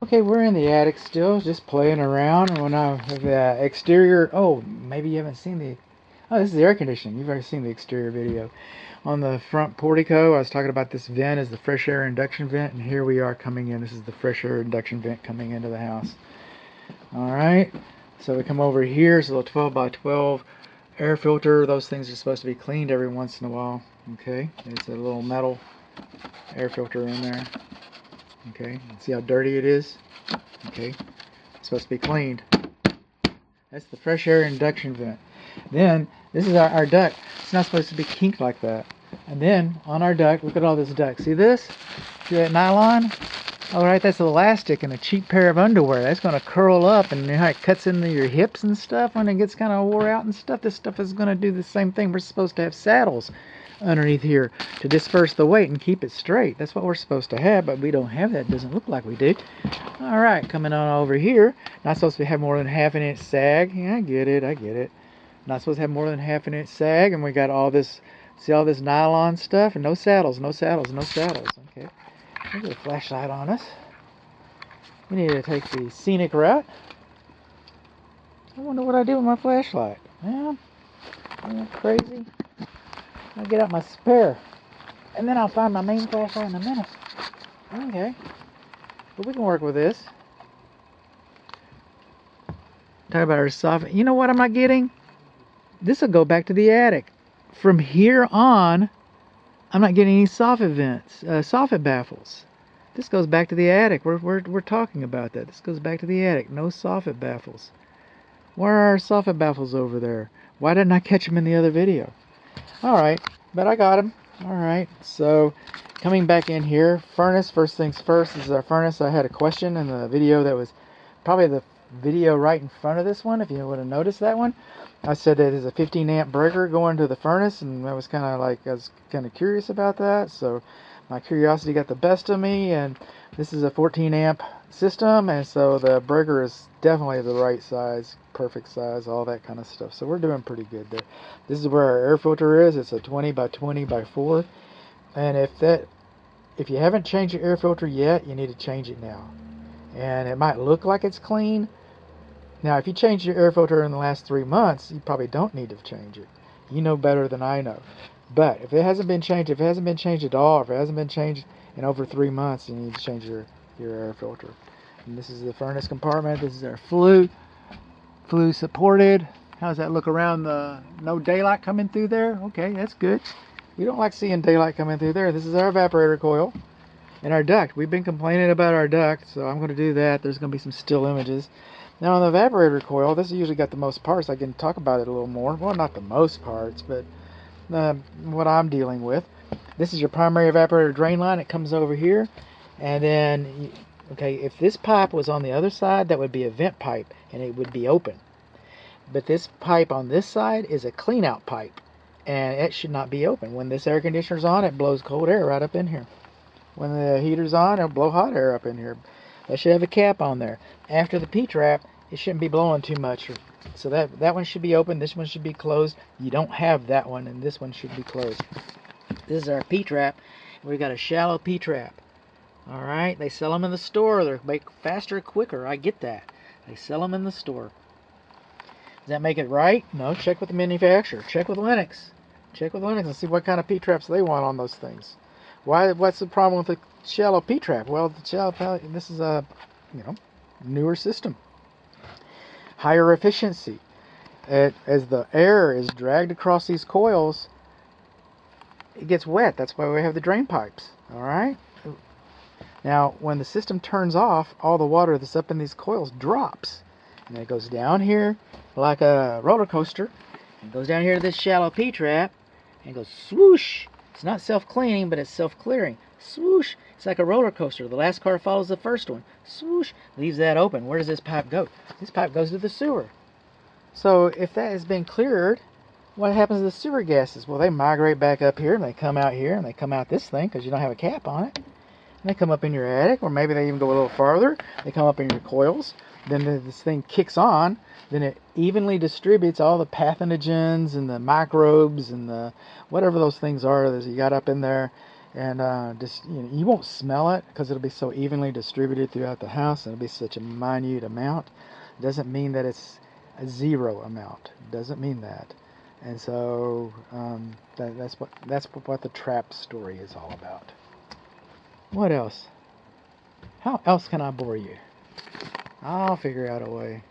Okay, we're in the attic still, just playing around. When I the exterior, oh, maybe you haven't seen the. Oh, this is the air conditioning. You've already seen the exterior video. On the front portico, I was talking about this vent as the fresh air induction vent, and here we are coming in. This is the fresh air induction vent coming into the house. All right, so we come over here. It's a little 12 by 12 air filter. Those things are supposed to be cleaned every once in a while. Okay, there's a little metal air filter in there. Okay, see how dirty it is? Okay, it's supposed to be cleaned. That's the fresh air induction vent. Then, this is our duct. It's not supposed to be kinked like that. And then, on our duct, look at all this duct. See this? See that nylon? Alright, that's elastic and a cheap pair of underwear. That's going to curl up, and you know how it cuts into your hips and stuff when it gets kind of wore out and stuff? This stuff is going to do the same thing. We're supposed to have saddles underneath here to disperse the weight and keep it straight. That's what we're supposed to have, but we don't have that. It doesn't look like we do. Alright, coming on over here. Not supposed to have more than half an inch sag. Yeah, I get it. Not supposed to have more than half an inch sag, and we got all this, see all this nylon stuff, and no saddles. Okay, there's a flashlight on us. We need to take the scenic route. I wonder what I do with my flashlight. Yeah, isn't that crazy? I'll get out my spare, and then I'll find my main flashlight in a minute. Okay, but we can work with this. Talk about our soffit. You know what I'm not getting? This will go back to the attic. From here on, I'm not getting any soffit vents, soffit baffles. This goes back to the attic. We're talking about that. This goes back to the attic. No soffit baffles. Where are our soffit baffles over there? Why didn't I catch them in the other video? Alright, but I got them. Alright, so coming back in here, furnace, first things first. This is our furnace. I had a question in the video that was probably the video right in front of this one, if you would have noticed that one. I said that there's a 15 amp breaker going to the furnace, and I was kind of curious about that, so my curiosity got the best of me, and this is a 14 amp system, and so the breaker is definitely the right size, perfect size, all that kind of stuff. So we're doing pretty good there. This is where our air filter is. It's a 20 by 20 by 4, and if you haven't changed your air filter yet, you need to change it now. And it might look like it's clean. Now, if you changed your air filter in the last 3 months, you probably don't need to change it. You know better than I know. But if it hasn't been changed, if it hasn't been changed at all, if it hasn't been changed in over 3 months, you need to change your air filter. And this is the furnace compartment. This is our flue supported. How does that look around the no daylight coming through there? Okay, that's good. We don't like seeing daylight coming through there. This is our evaporator coil and our duct. We've been complaining about our duct, so I'm going to do that. There's going to be some still images. Now on the evaporator coil, this has usually got the most parts. I can talk about it a little more. Well, not the most parts, but what I'm dealing with. This is your primary evaporator drain line. It comes over here, and then, okay, if this pipe was on the other side, that would be a vent pipe, and it would be open. But this pipe on this side is a clean out pipe, and it should not be open. When this air conditioner's on, it blows cold air right up in here. When the heater's on, it'll blow hot air up in here. That should have a cap on there. After the P-trap, it shouldn't be blowing too much. So that one should be open. This one should be closed. You don't have that one, and this one should be closed. This is our P-trap. We've got a shallow P-trap. All right, they sell them in the store. They're make faster, quicker. I get that. They sell them in the store. Does that make it right? No. Check with the manufacturer. Check with Lennox. Check with Lennox and see what kind of P-traps they want on those things. What's the problem with the shallow P-trap? Well, the shallow, this is a, newer system. Higher efficiency. As the air is dragged across these coils, it gets wet. That's why we have the drain pipes. All right. Now, when the system turns off, all the water that's up in these coils drops, and it goes down here like a roller coaster. It goes down here to this shallow P-trap, and goes swoosh. It's not self-cleaning, but it's self-clearing. Swoosh. It's like a roller coaster. The last car follows the first one. Swoosh. Leaves that open. Where does this pipe go? This pipe goes to the sewer. So if that has been cleared, what happens to the sewer gases? Well, they migrate back up here, and they come out here, and they come out this thing because you don't have a cap on it. And they come up in your attic, or maybe they even go a little farther. They come up in your coils. Then this thing kicks on. Then it evenly distributes all the pathogens and the microbes and the whatever those things are that you got up in there. And just, you won't smell it because it'll be so evenly distributed throughout the house, and it'll be such a minute amount. It doesn't mean that it's a zero amount. It doesn't mean that. And so that's what the trap story is all about. What else? How else can I bore you? I'll figure out a way.